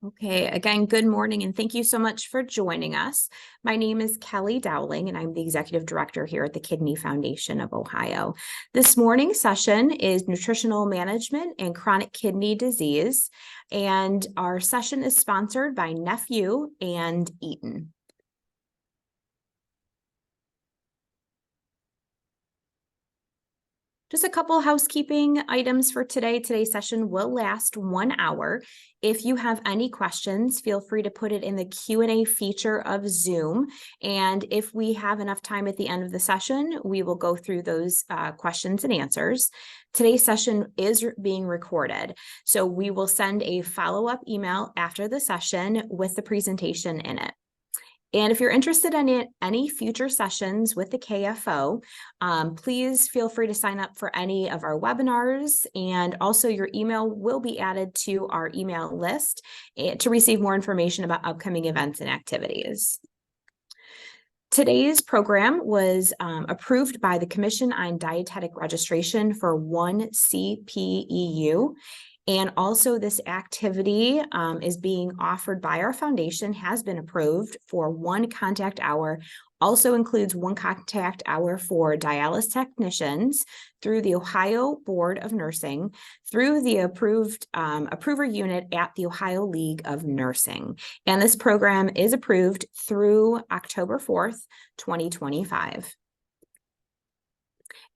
Okay, again, good morning, and thank you so much for joining us. My name is Kelly Dowling, and I'm the Executive Director here at the Kidney Foundation of Ohio. This morning's session is Nutritional Management and Chronic Kidney Disease, and our session is sponsored by Nephew and Eaton. Just a couple housekeeping items for today. Today's session will last 1 hour. If you have any questions, feel free to put it in the Q&A feature of Zoom. And if we have enough time at the end of the session, we will go through those questions and answers. Today's session is being recorded, so we will send a follow-up email after the session with the presentation in it. And if you're interested in any future sessions with the KFO, please feel free to sign up for any of our webinars, and also your email will be added to our email list to receive more information about upcoming events and activities. Today's program was approved by the Commission on Dietetic Registration for 1 CPEU. And also this activity is being offered by our foundation, has been approved for 1 contact hour, also includes 1 contact hour for dialysis technicians through the Ohio Board of Nursing, through the approver unit at the Ohio League of Nursing. And this program is approved through October 4th, 2025.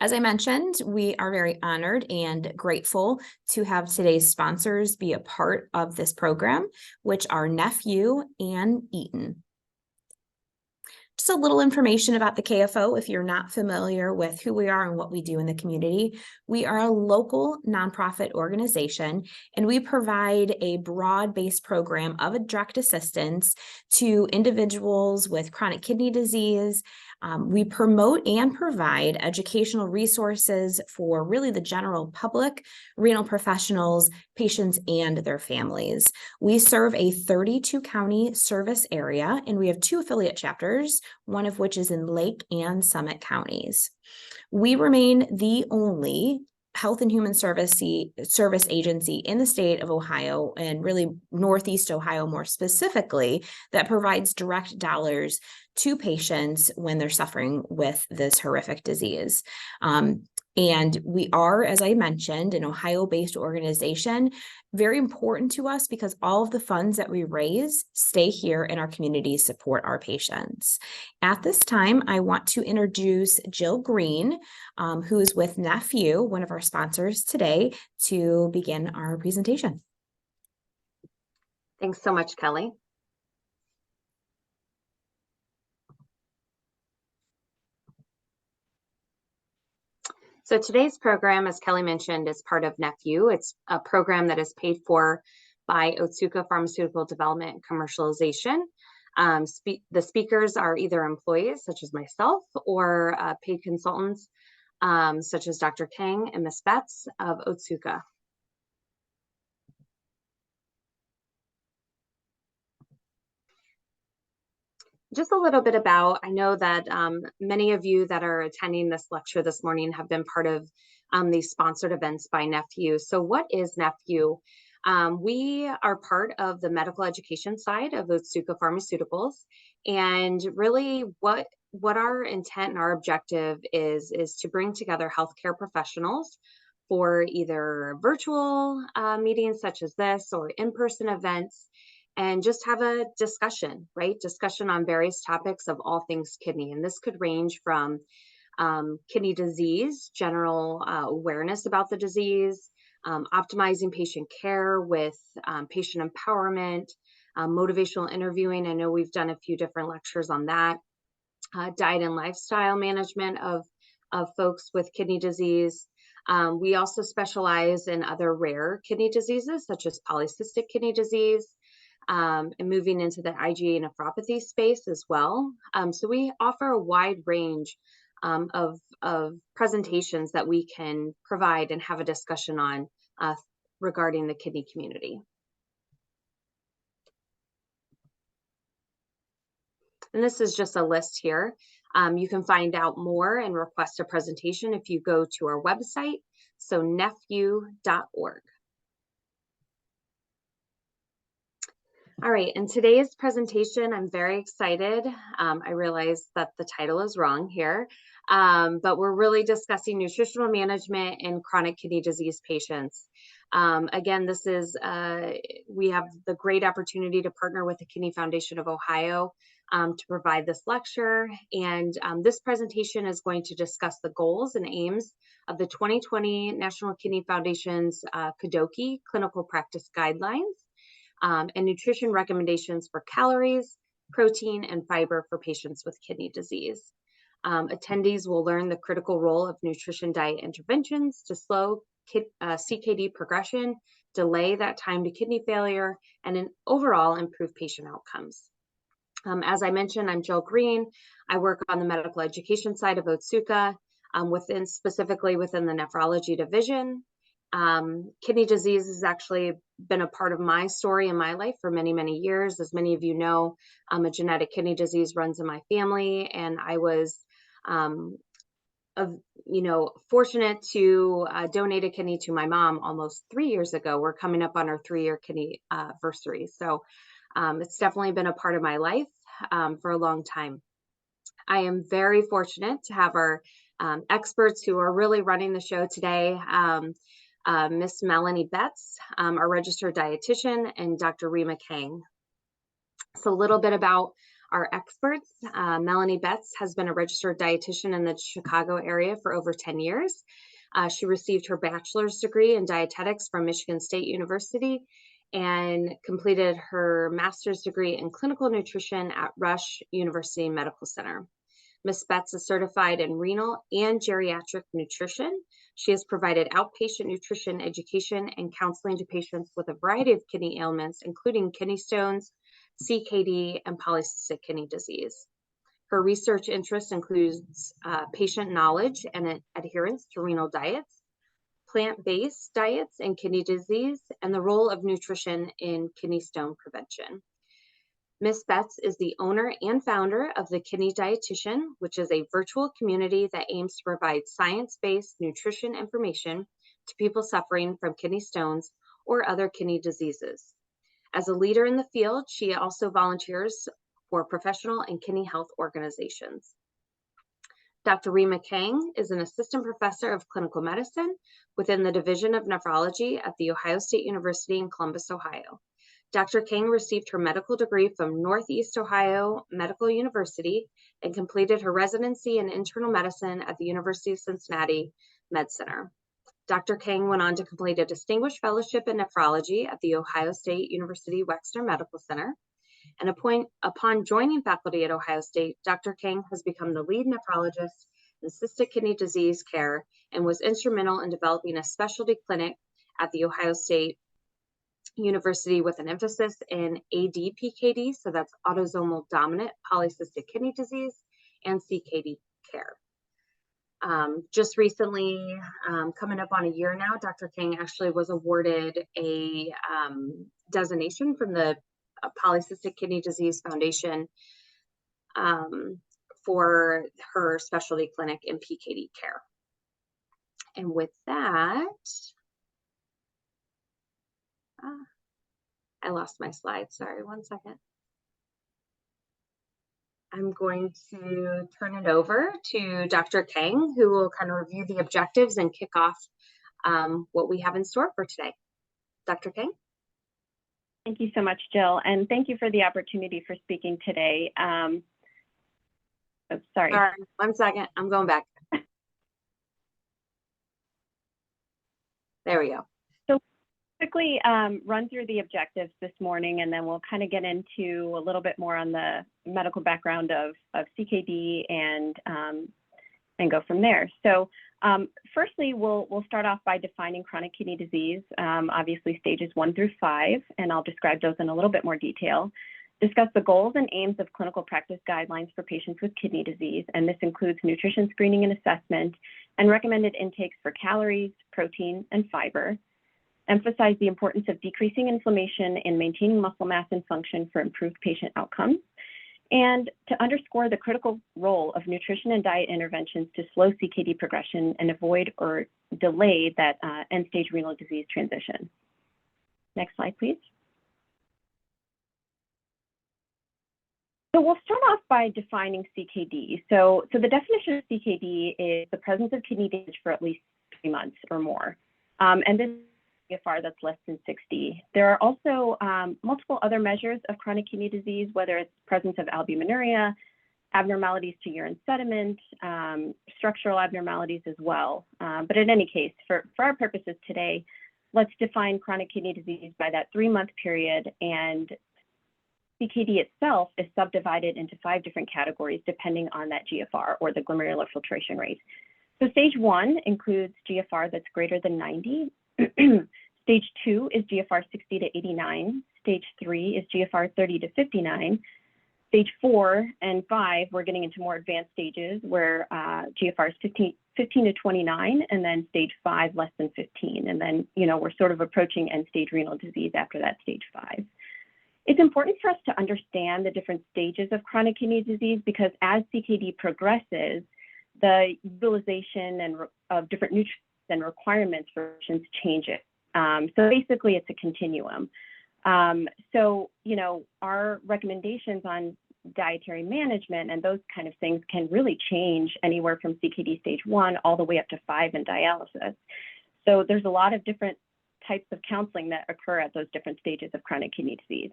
As I mentioned, we are very honored and grateful to have today's sponsors be a part of this program, which are Nephew and Eaton. Just a little information about the KFO if you're not familiar with who we are and what we do in the community. We are a local nonprofit organization, and we provide a broad-based program of direct assistance to individuals with chronic kidney disease. We promote and provide educational resources for really the general public, renal professionals, patients, and their families. We serve a 32-county service area, and we have 2 affiliate chapters, one of which is in Lake and Summit counties. We remain the only Health and Human Service agency in the state of Ohio, and really Northeast Ohio more specifically, that provides direct dollars to patients when they're suffering with this horrific disease. And we are, as I mentioned, an Ohio-based organization, very important to us because all of the funds that we raise stay here in our community, support our patients. At this time, I want to introduce Jill Green, who is with Nephew, one of our sponsors today, to begin our presentation. Thanks so much, Kelly. So today's program, as Kelly mentioned, is part of Nephew. It's a program that is paid for by Otsuka Pharmaceutical Development and Commercialization. The speakers are either employees, such as myself, or paid consultants, such as Dr. Kang and Ms. Betz of Otsuka. Just a little bit about, I know that many of you that are attending this lecture this morning have been part of these sponsored events by Nephew. So what is Nephew? We are part of the medical education side of Otsuka Pharmaceuticals. And really what our intent and our objective is to bring together healthcare professionals for either virtual meetings such as this or in-person events, and just have a discussion, right? Discussion on various topics of all things kidney. And this could range from kidney disease, general awareness about the disease, optimizing patient care with patient empowerment, motivational interviewing. I know we've done a few different lectures on that. Diet and lifestyle management of folks with kidney disease. We also specialize in other rare kidney diseases, such as polycystic kidney disease, and moving into the IgA nephropathy space as well. So we offer a wide range of presentations that we can provide and have a discussion on regarding the kidney community. And this is just a list here. You can find out more and request a presentation if you go to our website, so nephew.org. All right, in today's presentation, I'm very excited. I realize that the title is wrong here, but we're really discussing nutritional management in chronic kidney disease patients. Again, we have the great opportunity to partner with the Kidney Foundation of Ohio to provide this lecture. And this presentation is going to discuss the goals and aims of the 2020 National Kidney Foundation's KDOQI Clinical Practice Guidelines. And nutrition recommendations for calories, protein, and fiber for patients with kidney disease. Attendees will learn the critical role of nutrition diet interventions to slow CKD progression, delay that time to kidney failure, and overall improve patient outcomes. As I mentioned, I'm Jill Green. I work on the medical education side of Otsuka, specifically within the nephrology division. Kidney disease has actually been a part of my story in my life for many, many years. As many of you know, a genetic kidney disease runs in my family, and I was, fortunate to donate a kidney to my mom almost 3 years ago. We're coming up on our 3-year kidney anniversary. So it's definitely been a part of my life for a long time. I am very fortunate to have our experts who are really running the show today. Miss Melanie Betz, our registered dietitian, and Dr. Rima Kang. So a little bit about our experts. Melanie Betz has been a registered dietitian in the Chicago area for over 10 years. She received her bachelor's degree in dietetics from Michigan State University and completed her master's degree in clinical nutrition at Rush University Medical Center. Ms. Betz is certified in renal and geriatric nutrition. She has provided outpatient nutrition education and counseling to patients with a variety of kidney ailments, including kidney stones, CKD, and polycystic kidney disease. Her research interest includes patient knowledge and adherence to renal diets, plant-based diets in kidney disease, and the role of nutrition in kidney stone prevention. Ms. Betz is the owner and founder of The Kidney Dietitian, which is a virtual community that aims to provide science-based nutrition information to people suffering from kidney stones or other kidney diseases. As a leader in the field, she also volunteers for professional and kidney health organizations. Dr. Rima Kang is an assistant professor of clinical medicine within the Division of Nephrology at The Ohio State University in Columbus, Ohio. Dr. Kang received her medical degree from Northeast Ohio Medical University and completed her residency in internal medicine at the University of Cincinnati Med Center. Dr. Kang went on to complete a distinguished fellowship in nephrology at the Ohio State University Wexner Medical Center. And upon joining faculty at Ohio State, Dr. Kang has become the lead nephrologist in cystic kidney disease care and was instrumental in developing a specialty clinic at the Ohio State University with an emphasis in ADPKD, so that's autosomal dominant polycystic kidney disease, and CKD care. Just recently, coming up on a year now, Dr. Kang actually was awarded a designation from the Polycystic Kidney Disease Foundation for her specialty clinic in PKD care. And with that, I lost my slide. Sorry, one second. I'm going to turn it over to Dr. Kang, who will kind of review the objectives and kick off what we have in store for today. Dr. Kang? Thank you so much, Jill, and thank you for the opportunity for speaking today. Sorry. All right, 1 second. I'm going back. There we go. So quickly run through the objectives this morning, and then we'll kind of get into a little bit more on the medical background of CKD and go from there. So firstly, we'll start off by defining chronic kidney disease, obviously stages 1 through 5, and I'll describe those in a little bit more detail. Discuss the goals and aims of clinical practice guidelines for patients with kidney disease, and this includes nutrition screening and assessment and recommended intakes for calories, protein, and fiber. Emphasize the importance of decreasing inflammation and maintaining muscle mass and function for improved patient outcomes, and to underscore the critical role of nutrition and diet interventions to slow CKD progression and avoid or delay that end-stage renal disease transition. Next slide, please. So we'll start off by defining CKD. So the definition of CKD is the presence of kidney damage for at least 3 months or more. And this is GFR that's less than 60. There are also multiple other measures of chronic kidney disease, whether it's presence of albuminuria, abnormalities to urine sediment, structural abnormalities as well. But in any case, for our purposes today, let's define chronic kidney disease by that 3-month period, and CKD itself is subdivided into 5 different categories depending on that GFR, or the glomerular filtration rate. So stage 1 includes GFR that's greater than 90. Stage 2 is GFR 60 to 89. Stage 3 is GFR 30 to 59. Stage 4 and 5, we're getting into more advanced stages where GFR is 15 to 29, and then stage 5 less than 15. And then, we're sort of approaching end-stage renal disease after that stage 5. It's important for us to understand the different stages of chronic kidney disease, because as CKD progresses, the utilization of different nutrients and requirements for patients changes. So basically, it's a continuum. So, our recommendations on dietary management and those kind of things can really change anywhere from CKD stage 1 all the way up to 5 in dialysis. So there's a lot of different types of counseling that occur at those different stages of chronic kidney disease.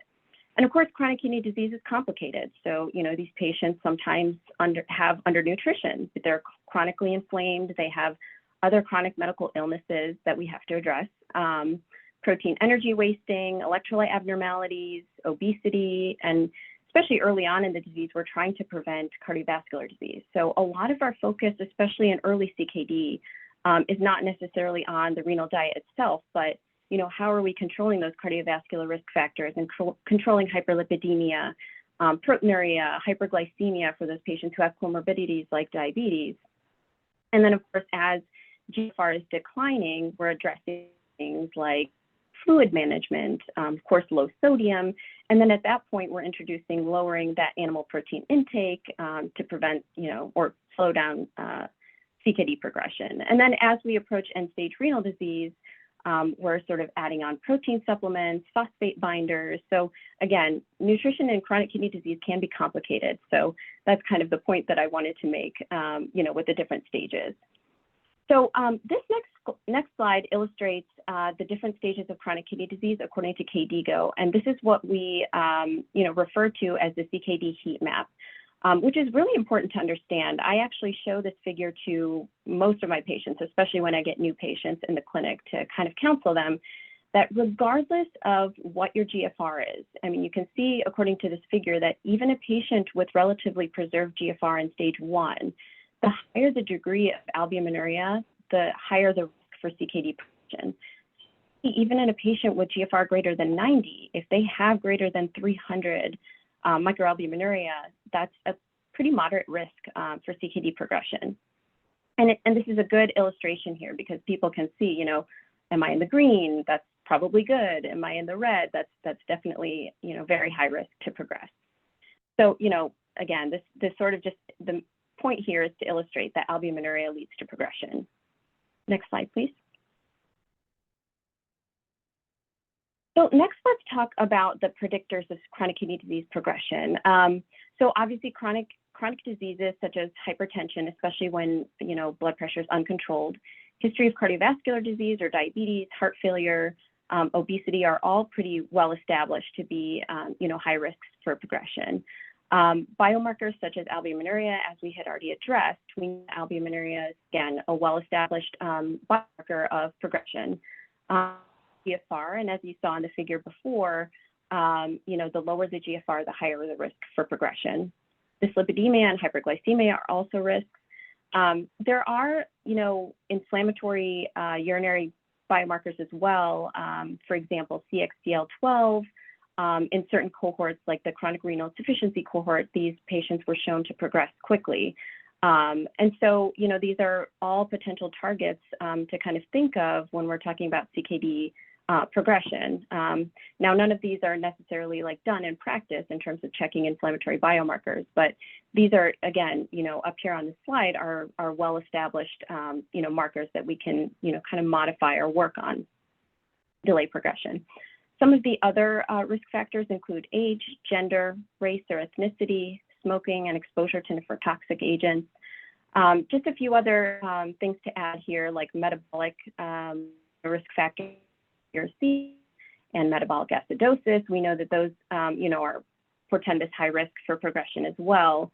And of course, chronic kidney disease is complicated. So, these patients sometimes have undernutrition. They're chronically inflamed. They have other chronic medical illnesses that we have to address. Protein energy wasting, electrolyte abnormalities, obesity, and especially early on in the disease, we're trying to prevent cardiovascular disease. So a lot of our focus, especially in early CKD, is not necessarily on the renal diet itself, but how are we controlling those cardiovascular risk factors and controlling hyperlipidemia, proteinuria, hyperglycemia for those patients who have comorbidities like diabetes. And then, of course, as GFR is declining, we're addressing things like fluid management, of course, low sodium. And then at that point, we're introducing lowering that animal protein intake to prevent, or slow down CKD progression. And then as we approach end-stage renal disease, we're sort of adding on protein supplements, phosphate binders. So again, nutrition in chronic kidney disease can be complicated. So that's kind of the point that I wanted to make, with the different stages. So this next slide illustrates the different stages of chronic kidney disease according to KDIGO. And this is what we, refer to as the CKD heat map. Which is really important to understand. I actually show this figure to most of my patients, especially when I get new patients in the clinic to kind of counsel them, that regardless of what your GFR is, you can see according to this figure that even a patient with relatively preserved GFR in stage 1, the higher the degree of albuminuria, the higher the risk for CKD progression. Even in a patient with GFR greater than 90, if they have greater than 300 microalbuminuria, that's a pretty moderate risk for CKD progression. And this is a good illustration here because people can see, am I in the green? That's probably good. Am I in the red? That's definitely, very high risk to progress. So, again, this sort of just, the point here is to illustrate that albuminuria leads to progression. Next slide, please. So next, let's talk about the predictors of chronic kidney disease progression. So obviously chronic diseases such as hypertension, especially when, blood pressure is uncontrolled, history of cardiovascular disease or diabetes, heart failure, obesity are all pretty well established to be, high risks for progression. Biomarkers such as albuminuria, as we had already addressed, albuminuria is, again, a well-established biomarker of progression. GFR, and as you saw in the figure before, the lower the GFR, the higher the risk for progression. Dyslipidemia and hyperglycemia are also risks. There are, inflammatory urinary biomarkers as well. For example, CXCL12. In certain cohorts, like the chronic renal insufficiency cohort, these patients were shown to progress quickly. And so, these are all potential targets to kind of think of when we're talking about CKD progression. Now, none of these are necessarily done in practice in terms of checking inflammatory biomarkers, but these are, again, up here on the slide are well-established, markers that we can, kind of modify or work on delay progression. Some of the other risk factors include age, gender, race or ethnicity, smoking, and exposure to nephrotoxic agents. Just a few other things to add here, like metabolic risk factors, C, and metabolic acidosis. We know that those, are portend as high risk for progression as well.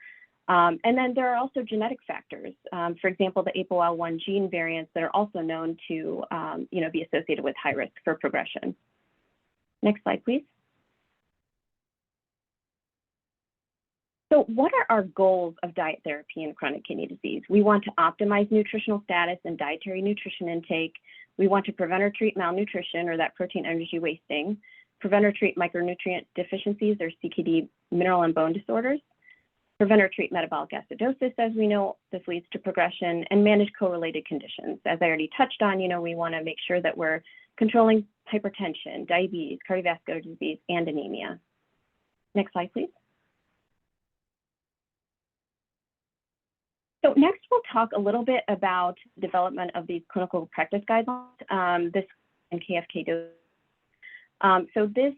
And then there are also genetic factors. For example, the APOL1 gene variants that are also known to, be associated with high risk for progression. Next slide, please. So what are our goals of diet therapy in chronic kidney disease? We want to optimize nutritional status and dietary nutrition intake. We want to prevent or treat malnutrition, or that protein energy wasting, prevent or treat micronutrient deficiencies, or CKD mineral and bone disorders, prevent or treat metabolic acidosis, as we know this leads to progression, and manage co-related conditions. As I already touched on, we want to make sure that we're controlling hypertension, diabetes, cardiovascular disease, and anemia. Next slide, please. So next, we'll talk a little bit about development of these clinical practice guidelines, this NKFK dose. So this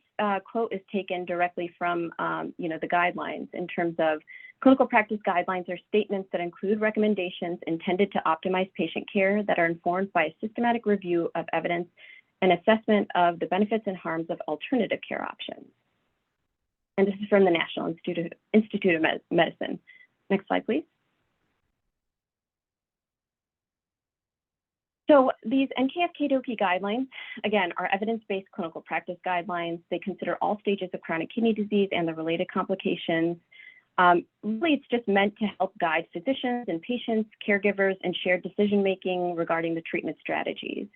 quote is taken directly from, the guidelines in terms of clinical practice guidelines are statements that include recommendations intended to optimize patient care that are informed by a systematic review of evidence and assessment of the benefits and harms of alternative care options. And this is from the National Institute of Medicine. Next slide, please. So these NKF-KDOQI guidelines, again, are evidence-based clinical practice guidelines. They consider all stages of chronic kidney disease and the related complications. Really, it's just meant to help guide physicians and patients, caregivers, and shared decision-making regarding the treatment strategies.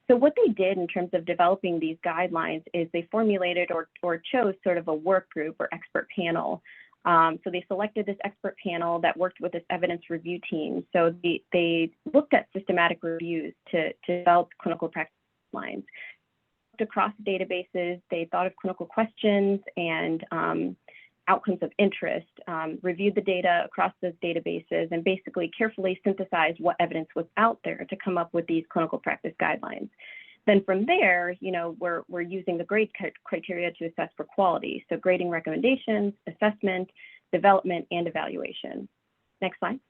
So what they did in terms of developing these guidelines is they formulated or chose sort of a work group or expert panel. So they selected this expert panel that worked with this evidence review team. So they looked at systematic reviews to develop clinical practice guidelines. Across databases, they thought of clinical questions and outcomes of interest, reviewed the data across those databases, and basically carefully synthesized what evidence was out there to come up with these clinical practice guidelines. Then from there, we're using the grade criteria to assess for quality. So grading recommendations, assessment, development, and evaluation. Next slide.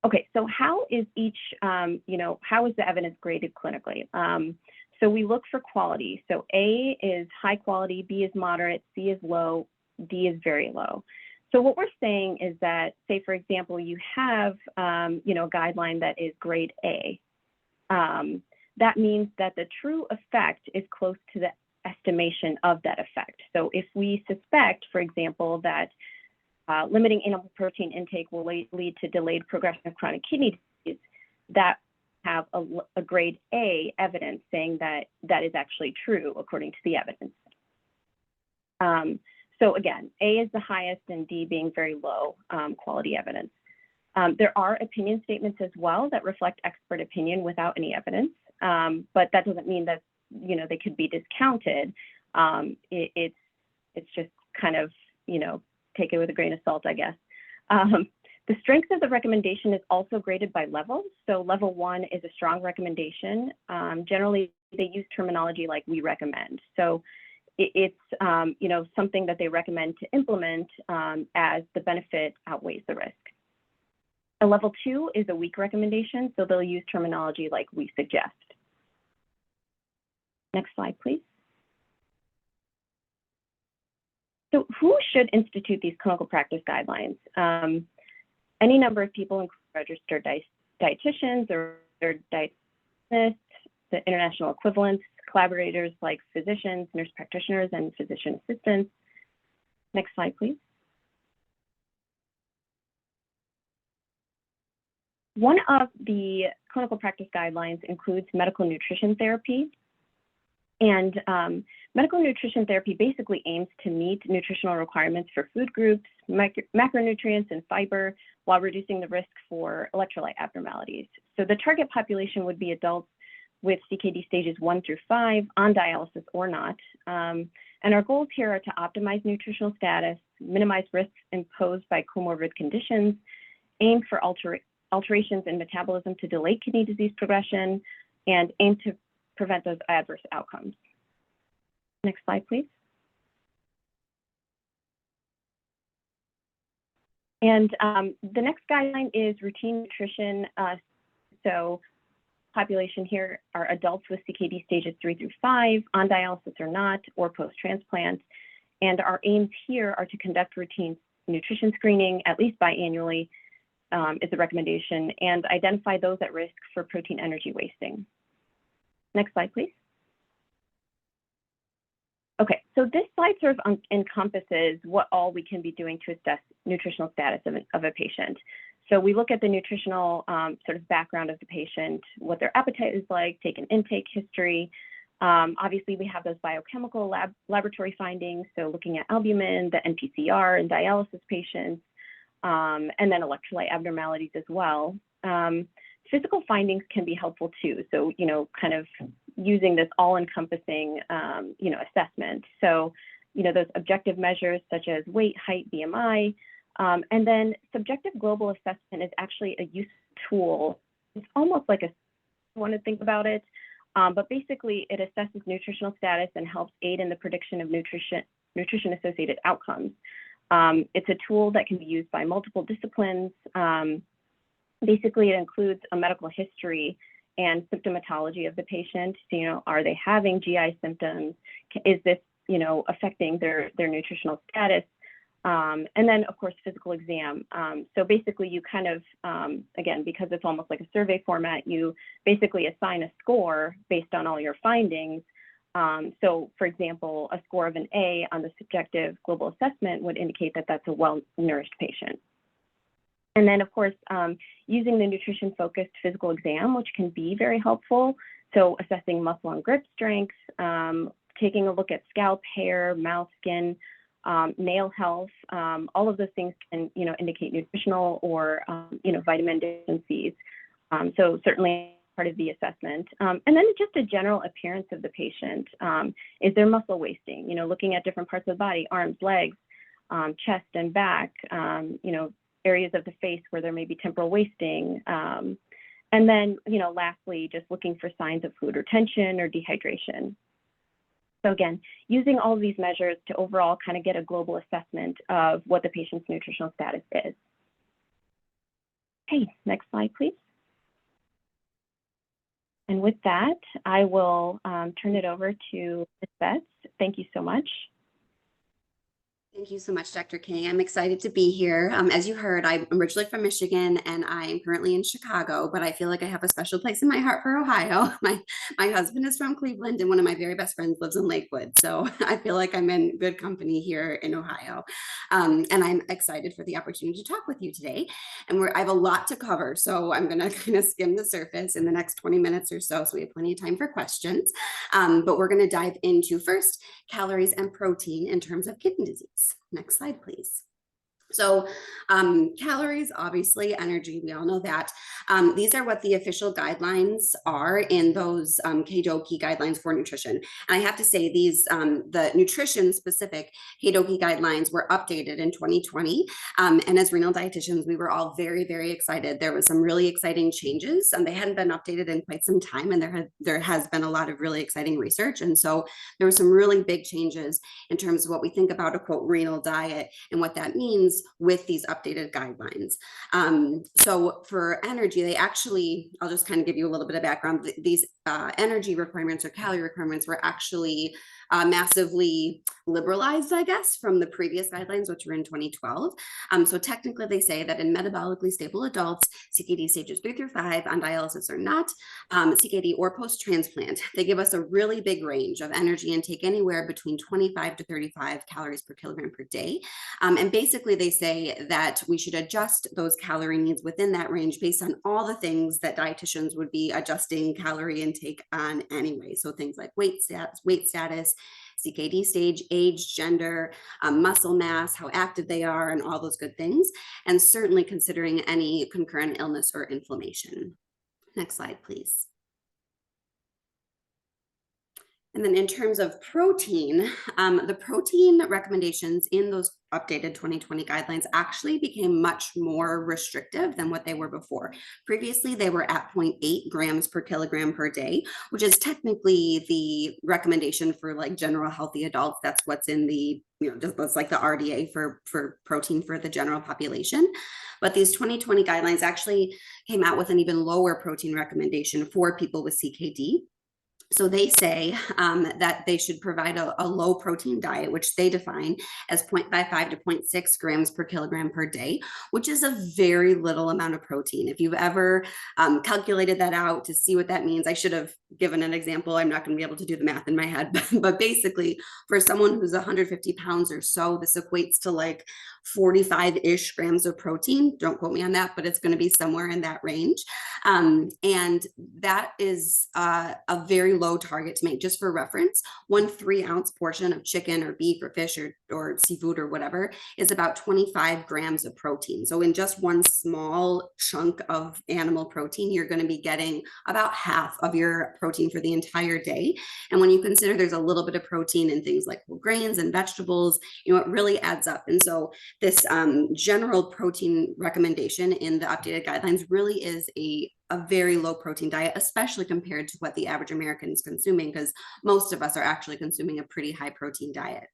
Okay, so how is each, how is the evidence graded clinically? So we look for quality. So A is high quality, B is moderate, C is low, D is very low. So what we're saying is that, say, for example, you have, a guideline that is grade A. That means that the true effect is close to the estimation of that effect. So if we suspect, for example, that limiting animal protein intake will lead to delayed progression of chronic kidney disease, that have a grade A evidence saying that that is actually true according to the evidence. So again, A is the highest and D being very low quality evidence. There are opinion statements as well that reflect expert opinion without any evidence, but that doesn't mean that they could be discounted. It's just kind of take it with a grain of salt, I guess. The strength of the recommendation is also graded by levels. So level 1 is a strong recommendation. Generally, they use terminology like "we recommend." So it's something that they recommend to implement as the benefit outweighs the risk. A level 2 is a weak recommendation, so they'll use terminology like "we suggest." Next slide, please. So who should institute these clinical practice guidelines? Any number of people, including registered dietitians or dietitians, the international equivalents, collaborators like physicians, nurse practitioners, and physician assistants. Next slide, please. One of the clinical practice guidelines includes medical nutrition therapy. And medical nutrition therapy basically aims to meet nutritional requirements for food groups, macronutrients, and fiber while reducing the risk for electrolyte abnormalities. So the target population would be adults with CKD stages 1 through 5 on dialysis or not. And our goals here are to optimize nutritional status, minimize risks imposed by comorbid conditions, aim for alterations in metabolism to delay kidney disease progression, and aim to prevent those adverse outcomes. Next slide, please. And the next guideline is routine nutrition. So population here are adults with CKD stages 3 through 5, on dialysis or not, or post-transplant. And our aims here are to conduct routine nutrition screening at least biannually is the recommendation, and identify those at risk for protein energy wasting. Next slide, please. Okay, so this slide sort of encompasses what all we can be doing to assess nutritional status of a patient. So we look at the nutritional sort of background of the patient, what their appetite is like, take an intake history. Obviously, we have those biochemical laboratory findings, so looking at albumin, the NPCR in dialysis patients, and then electrolyte abnormalities as well. Physical findings can be helpful too. So, kind of using this all-encompassing, assessment. So, those objective measures such as weight, height, BMI, and then subjective global assessment is actually a useful tool. It's almost like I want to think about it, but basically it assesses nutritional status and helps aid in the prediction of nutrition-associated outcomes. It's a tool that can be used by multiple disciplines. Basically, it includes a medical history and symptomatology of the patient. So, are they having GI symptoms? Is this, affecting their nutritional status? And then, of course, physical exam. So basically, you kind of, again, because it's almost like a survey format, you basically assign a score based on all your findings. So, for example, a score of an A on the subjective global assessment would indicate that that's a well-nourished patient. And then, of course, using the nutrition-focused physical exam, which can be very helpful. So assessing muscle and grip strength, taking a look at scalp, hair, mouth, skin, nail health, all of those things can, indicate nutritional or, vitamin deficiencies. So certainly part of the assessment. And then just a general appearance of the patient. Is there muscle wasting? Looking at different parts of the body, arms, legs, chest and back, areas of the face where there may be temporal wasting. And then, lastly, just looking for signs of fluid retention or dehydration. So again, using all of these measures to overall kind of get a global assessment of what the patient's nutritional status is. Okay, next slide, please. And with that, I will turn it over to Ms. Betz. Thank you so much. Thank you so much, Dr. Kang. I'm excited to be here. As you heard, I'm originally from Michigan and I'm currently in Chicago, but I feel like I have a special place in my heart for Ohio. My husband is from Cleveland and one of my very best friends lives in Lakewood. So I feel like I'm in good company here in Ohio. And I'm excited for the opportunity to talk with you today. And I have a lot to cover. So I'm going to kind of skim the surface in the next 20 minutes or so. So we have plenty of time for questions. But we're going to dive into first calories and protein in terms of kidney disease. Next slide, please. So calories, obviously, energy, we all know that. These are what the official guidelines are in those KDOQI guidelines for nutrition. And I have to say these, the nutrition specific KDOQI guidelines were updated in 2020. And as renal dietitians, we were all very, very excited. There was some really exciting changes and they hadn't been updated in quite some time. And there has been a lot of really exciting research. And so there were some really big changes in terms of what we think about a quote renal diet and what that means with these updated guidelines. So for energy, they actually, I'll just kind of give you a little bit of background. These energy requirements or calorie requirements were actually massively liberalized, I guess, from the previous guidelines, which were in 2012. So technically they say that in metabolically stable adults, CKD stages 3 through 5 on dialysis or not, CKD or post-transplant, they give us a really big range of energy intake anywhere between 25 to 35 calories per kilogram per day. And basically they say that we should adjust those calorie needs within that range based on all the things that dietitians would be adjusting calorie intake on anyway. So things like weight status, CKD stage, age, gender, muscle mass, how active they are, and all those good things. And certainly considering any concurrent illness or inflammation. Next slide, please. And then in terms of protein, the protein recommendations in those updated 2020 guidelines actually became much more restrictive than what they were before. Previously, they were at 0.8 grams per kilogram per day, which is technically the recommendation for like general healthy adults. That's what's in the, that's like the RDA for protein for the general population. But these 2020 guidelines actually came out with an even lower protein recommendation for people with CKD. So they say that they should provide a low protein diet, which they define as 0.55 to 0.6 grams per kilogram per day, which is a very little amount of protein. If you've ever calculated that out to see what that means, I should have given an example. I'm not going to be able to do the math in my head, but basically for someone who's 150 pounds or so, this equates to like 45-ish grams of protein. Don't quote me on that, but it's going to be somewhere in that range. And that is a very low target to make. Just for reference, 1 3-ounce portion of chicken or beef or fish or seafood or whatever is about 25 grams of protein. So in just one small chunk of animal protein, you're going to be getting about half of your protein for the entire day. And when you consider there's a little bit of protein in things like whole grains and vegetables, it really adds up. And so this general protein recommendation in the updated guidelines really is a very low protein diet, especially compared to what the average American is consuming, because most of us are actually consuming a pretty high protein diet.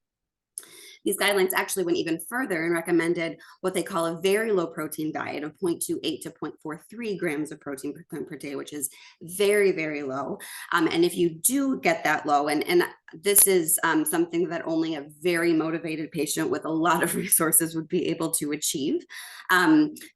These guidelines actually went even further and recommended what they call a very low protein diet of 0.28 to 0.43 grams of protein per day, which is very, very low. And if you do get that low, and this is something that only a very motivated patient with a lot of resources would be able to achieve.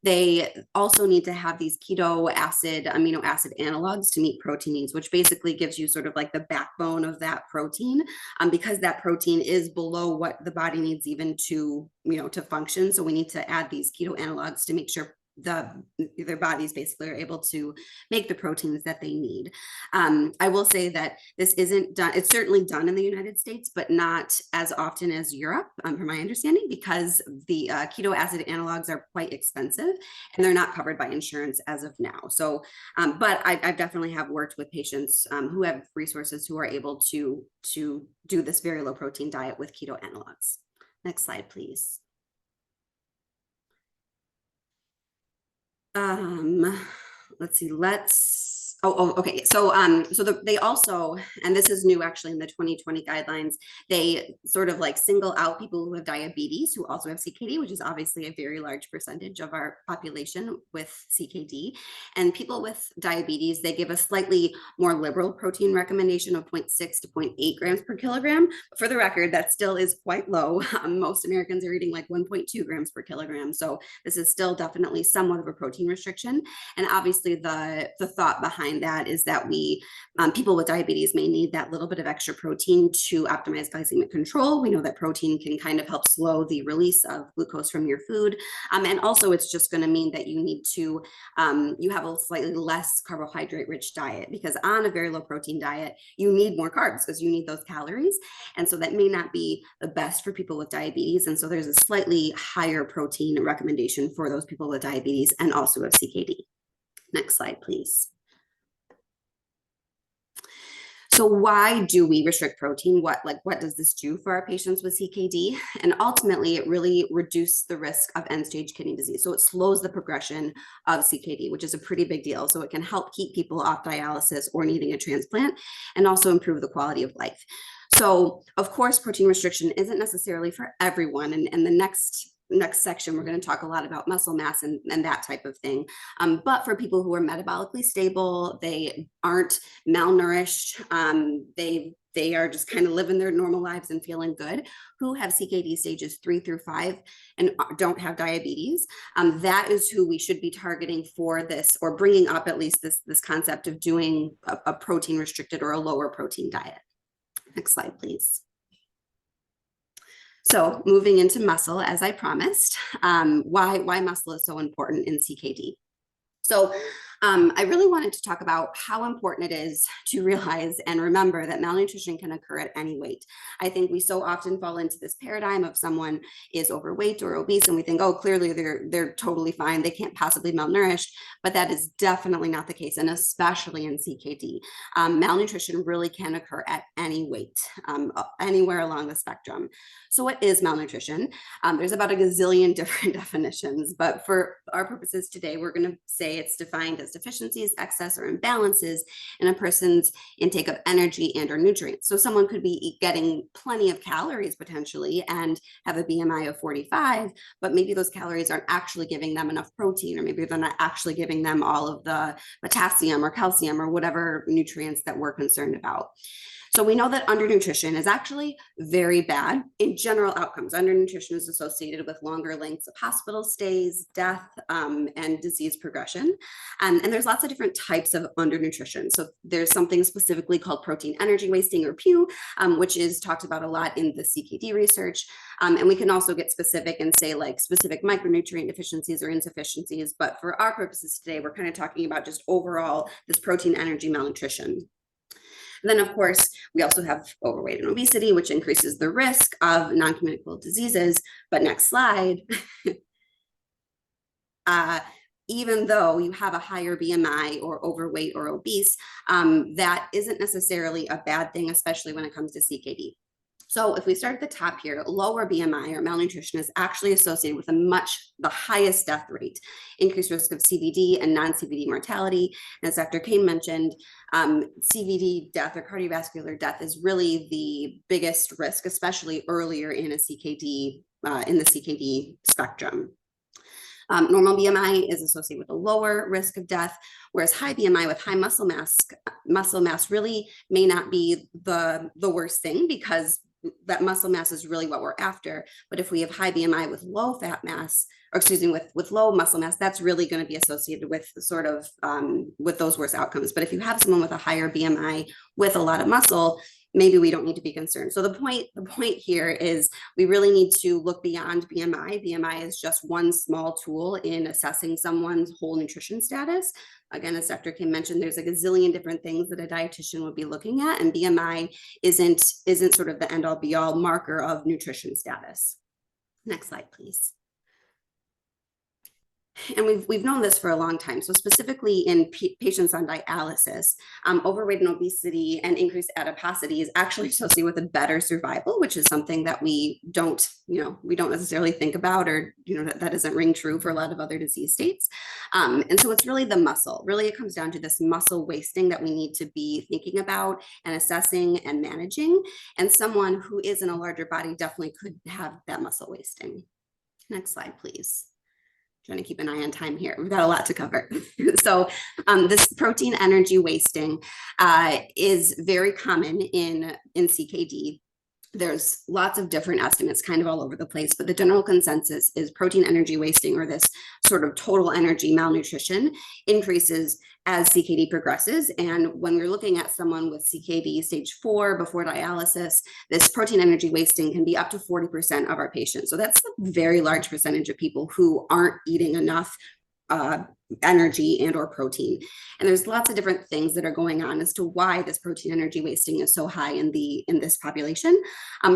They also need to have these amino acid analogs to meet protein needs, which basically gives you sort of like the backbone of that protein, because that protein is below what the body needs even to, to function. So we need to add these keto analogs to make sure their bodies basically are able to make the proteins that they need. I will say that this isn't done, it's certainly done in the United States, but not as often as Europe, from my understanding, because the keto acid analogs are quite expensive and they're not covered by insurance as of now. So, but I definitely have worked with patients who have resources who are able to do this very low protein diet with keto analogs. Next slide, please. Let's see, okay. So, they also, and this is new actually in the 2020 guidelines, they sort of like single out people who have diabetes who also have CKD, which is obviously a very large percentage of our population with CKD. And people with diabetes, they give a slightly more liberal protein recommendation of 0.6 to 0.8 grams per kilogram. For the record, that still is quite low. Most Americans are eating like 1.2 grams per kilogram. So this is still definitely somewhat of a protein restriction. And obviously the thought behind that is that people with diabetes may need that little bit of extra protein to optimize glycemic control. We know that protein can kind of help slow the release of glucose from your food. And also it's just going to mean that you need to, you have a slightly less carbohydrate rich diet, because on a very low protein diet, you need more carbs because you need those calories. And so that may not be the best for people with diabetes. And so there's a slightly higher protein recommendation for those people with diabetes and also have CKD. Next slide, please. So why do we restrict protein? What does this do for our patients with CKD? And ultimately, it really reduces the risk of end-stage kidney disease. So it slows the progression of CKD, which is a pretty big deal. So it can help keep people off dialysis or needing a transplant and also improve the quality of life. So of course, protein restriction isn't necessarily for everyone. And the next section, we're going to talk a lot about muscle mass and that type of thing. But for people who are metabolically stable, they aren't malnourished, they are just kind of living their normal lives and feeling good, who have CKD stages 3 through 5 and don't have diabetes, that is who we should be targeting for this, or bringing up at least this concept of doing a protein restricted or a lower protein diet. Next slide, please. So moving into muscle, as I promised, why muscle is so important in CKD. So I really wanted to talk about how important it is to realize and remember that malnutrition can occur at any weight. I think we so often fall into this paradigm of someone is overweight or obese, and we think, oh, clearly they're totally fine. They can't possibly malnourished, but that is definitely not the case, and especially in CKD. Malnutrition really can occur at any weight, anywhere along the spectrum. So what is malnutrition? There's about a gazillion different definitions, but for our purposes today, we're going to say it's defined as deficiencies, excess, or imbalances in a person's intake of energy and or nutrients. So someone could be getting plenty of calories potentially and have a BMI of 45, but maybe those calories aren't actually giving them enough protein, or maybe they're not actually giving them all of the potassium or calcium or whatever nutrients that we're concerned about. So we know that undernutrition is actually very bad in general outcomes. Undernutrition is associated with longer lengths of hospital stays, death, and disease progression. And there's lots of different types of undernutrition. So there's something specifically called protein energy wasting, or PEW, which is talked about a lot in the CKD research. And we can also get specific and say like specific micronutrient deficiencies or insufficiencies. But for our purposes today, we're kind of talking about just overall this protein energy malnutrition. Then, of course, we also have overweight and obesity, which increases the risk of non-communicable diseases. But next slide. Even though you have a higher BMI or overweight or obese, that isn't necessarily a bad thing, especially when it comes to CKD. So if we start at the top here, lower BMI or malnutrition is actually associated with the highest death rate, increased risk of CVD and non-CVD mortality. And as Dr. Kang mentioned, CVD death or cardiovascular death is really the biggest risk, especially earlier in a CKD, in the CKD spectrum. Normal BMI is associated with a lower risk of death, whereas high BMI with high muscle mass really may not be the worst thing, because that muscle mass is really what we're after. But if we have high BMI with low fat mass, or excuse me, with low muscle mass, that's really going to be associated with sort of with those worse outcomes. But if you have someone with a higher BMI with a lot of muscle, maybe we don't need to be concerned. So the point here is we really need to look beyond BMI. BMI is just one small tool in assessing someone's whole nutrition status. Again, as Dr. Kang mentioned, there's a gazillion different things that a dietitian would be looking at, and BMI isn't sort of the end all be all marker of nutrition status. Next slide, please. And we've known this for a long time. So specifically in patients on dialysis, overweight and obesity and increased adiposity is actually associated with a better survival, which is something that we don't necessarily think about, or that doesn't ring true for a lot of other disease states. And so it's really the muscle. Really, it comes down to this muscle wasting that we need to be thinking about and assessing and managing. And someone who is in a larger body definitely could have that muscle wasting. Next slide, please. Trying to keep an eye on time here. We've got a lot to cover. So this protein energy wasting is very common in CKD. There's lots of different estimates kind of all over the place, but the general consensus is protein energy wasting, or this sort of total energy malnutrition, increases as CKD progresses. And when we're looking at someone with CKD stage 4 before dialysis, this protein energy wasting can be up to 40% of our patients. So that's a very large percentage of people who aren't eating enough energy and or protein. And there's lots of different things that are going on as to why this protein energy wasting is so high in this population.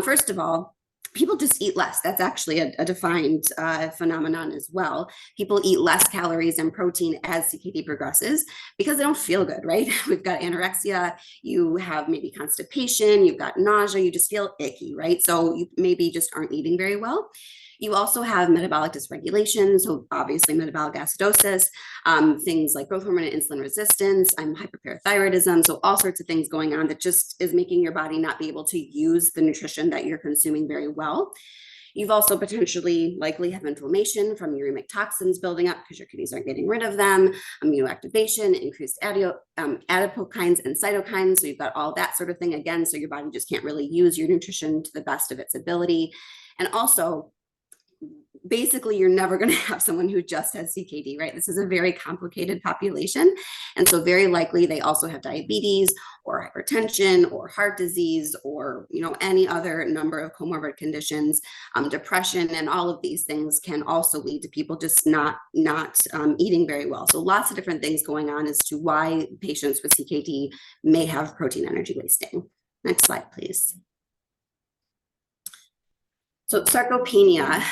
First of all, people just eat less. That's actually a defined phenomenon as well. People eat less calories and protein as CKD progresses because they don't feel good, right? We've got anorexia, you have maybe constipation, you've got nausea, you just feel icky, right? So you maybe just aren't eating very well. You also have metabolic dysregulation, so obviously metabolic acidosis, things like growth hormone and insulin resistance, hyperparathyroidism, so all sorts of things going on that just is making your body not be able to use the nutrition that you're consuming very well. You've also potentially likely have inflammation from uremic toxins building up because your kidneys aren't getting rid of them, immunoactivation, increased adipokines and cytokines, so you've got all that sort of thing again, so your body just can't really use your nutrition to the best of its ability. And also, basically you're never going to have someone who just has CKD, right? This is a very complicated population. And so very likely they also have diabetes or hypertension or heart disease or, you know, any other number of comorbid conditions, depression, and all of these things can also lead to people just not eating very well. So lots of different things going on as to why patients with CKD may have protein energy wasting. Next slide, please. So sarcopenia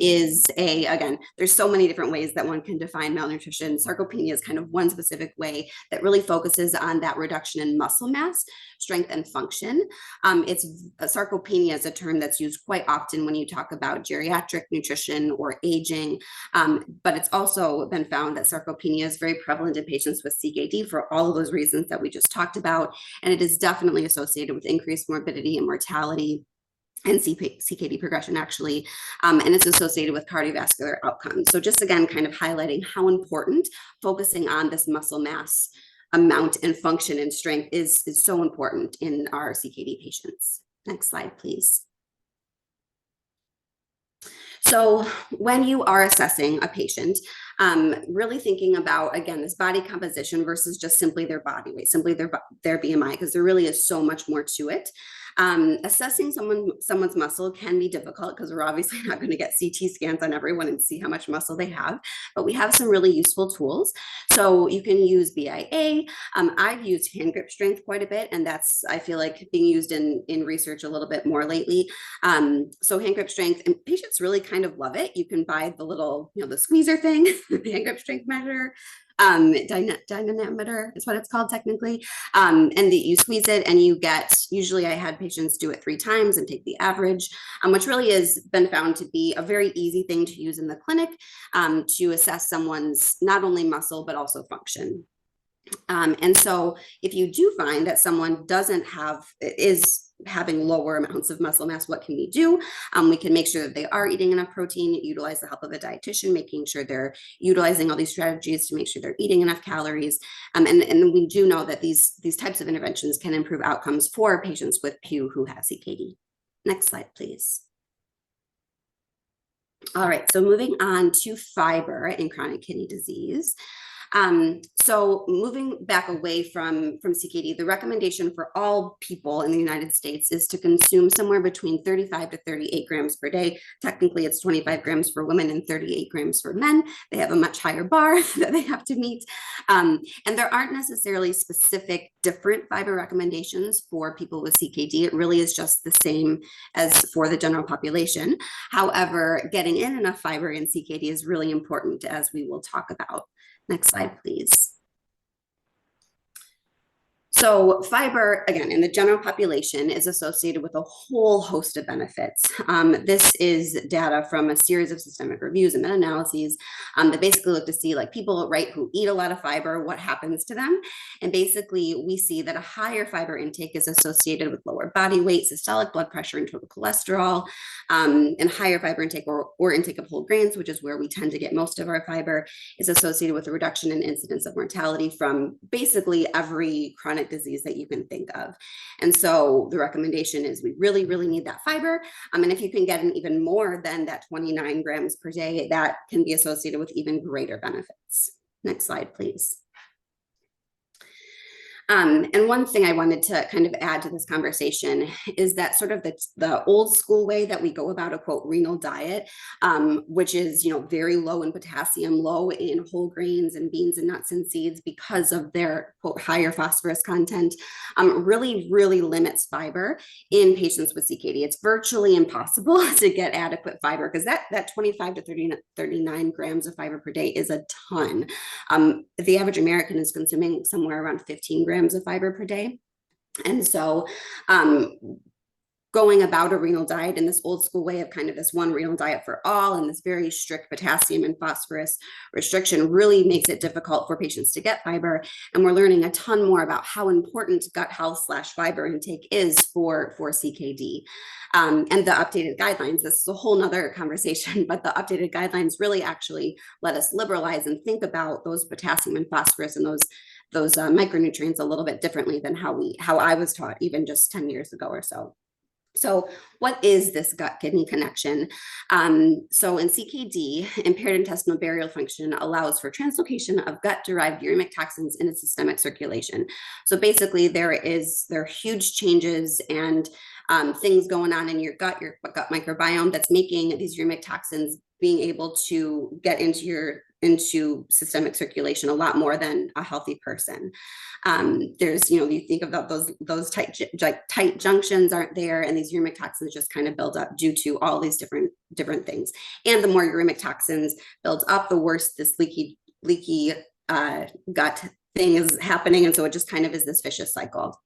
is again, there's so many different ways that one can define malnutrition. Sarcopenia is kind of one specific way that really focuses on that reduction in muscle mass, strength, and function. Sarcopenia is a term that's used quite often when you talk about geriatric nutrition or aging, but it's also been found that sarcopenia is very prevalent in patients with CKD for all of those reasons that we just talked about, and it is definitely associated with increased morbidity and mortality and CKD progression, actually, and it's associated with cardiovascular outcomes. So just again, kind of highlighting how important focusing on this muscle mass amount and function and strength is so important in our CKD patients. Next slide, please. So when you are assessing a patient, really thinking about, again, this body composition versus just simply their body weight, simply their BMI, because there really is so much more to it. Assessing someone's muscle can be difficult because we're obviously not going to get CT scans on everyone and see how much muscle they have, but we have some really useful tools. So you can use BIA. I've used hand grip strength quite a bit, and that's, I feel like, being used in research a little bit more lately. So hand grip strength, and patients really kind of love it. You can buy the little, you know, the squeezer thing, the hand grip strength measure, dynamometer is what it's called technically, and you squeeze it and you get, usually I had patients do it 3 times and take the average, which really has been found to be a very easy thing to use in the clinic to assess someone's not only muscle but also function. And so if you do find that someone is having lower amounts of muscle mass, what can we do? We can make sure that they are eating enough protein, utilize the help of a dietitian, making sure they're utilizing all these strategies to make sure they're eating enough calories. And we do know that these types of interventions can improve outcomes for patients who have CKD. Next slide, please. All right, so moving on to fiber in chronic kidney disease. So moving back away from CKD, the recommendation for all people in the United States is to consume somewhere between 35 to 38 grams per day. Technically, it's 25 grams for women and 38 grams for men. They have a much higher bar that they have to meet. And there aren't necessarily specific different fiber recommendations for people with CKD. It really is just the same as for the general population. However, getting in enough fiber in CKD is really important, as we will talk about. Next slide, please. So fiber, again, in the general population is associated with a whole host of benefits. This is data from a series of systemic reviews and meta-analyses that basically look to see, like, people, right, who eat a lot of fiber, what happens to them. And basically we see that a higher fiber intake is associated with lower body weight, systolic blood pressure, and total cholesterol, and higher fiber intake or intake of whole grains, which is where we tend to get most of our fiber, is associated with a reduction in incidence of mortality from basically every chronic disease that you can think of. And so the recommendation is we really, really need that fiber. And if you can get in even more than that 29 grams per day, that can be associated with even greater benefits. Next slide, please. And one thing I wanted to kind of add to this conversation is that sort of the old school way that we go about a, quote, renal diet, which is, you know, very low in potassium, low in whole grains and beans and nuts and seeds because of their, quote, higher phosphorus content, really, really limits fiber in patients with CKD. It's virtually impossible to get adequate fiber because that 25 to 39 grams of fiber per day is a ton. The average American is consuming somewhere around 15 grams of fiber per day. And so going about a renal diet in this old school way of kind of this one renal diet for all and this very strict potassium and phosphorus restriction really makes it difficult for patients to get fiber. And we're learning a ton more about how important gut health / fiber intake is for CKD. And the updated guidelines, this is a whole nother conversation, but the updated guidelines really actually let us liberalize and think about those potassium and phosphorus and those micronutrients a little bit differently than how I was taught even just 10 years ago or so. So what is this gut-kidney connection? So in CKD, impaired intestinal barial function allows for translocation of gut-derived uremic toxins into systemic circulation. So basically there are huge changes and things going on in your gut microbiome that's making these uremic toxins being able to get into systemic circulation a lot more than a healthy person. There's, you think about those tight junctions aren't there, and these uremic toxins just kind of build up due to all these different things. And the more uremic toxins build up, the worse this leaky gut thing is happening. And so it just kind of is this vicious cycle.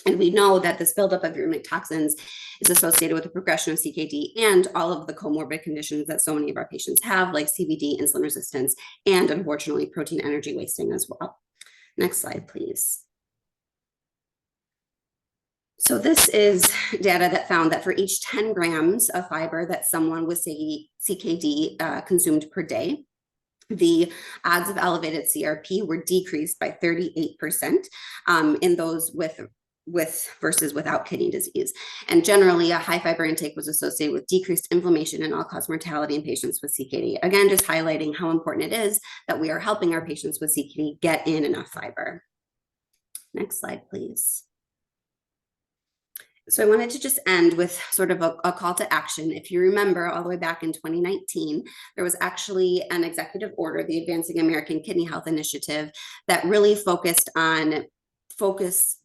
And we know that this buildup of uremic toxins is associated with the progression of CKD and all of the comorbid conditions that so many of our patients have, like CVD, insulin resistance, and unfortunately, protein energy wasting as well. Next slide, please. So this is data that found that for each 10 grams of fiber that someone with CKD consumed per day, the odds of elevated CRP were decreased by 38% in those with versus without kidney disease. And generally, a high fiber intake was associated with decreased inflammation and all-cause mortality in patients with CKD. Again, just highlighting how important it is that we are helping our patients with CKD get in enough fiber. Next slide, please. So I wanted to just end with sort of a call to action. If you remember, all the way back in 2019, there was actually an executive order, the Advancing American Kidney Health Initiative, that really focused on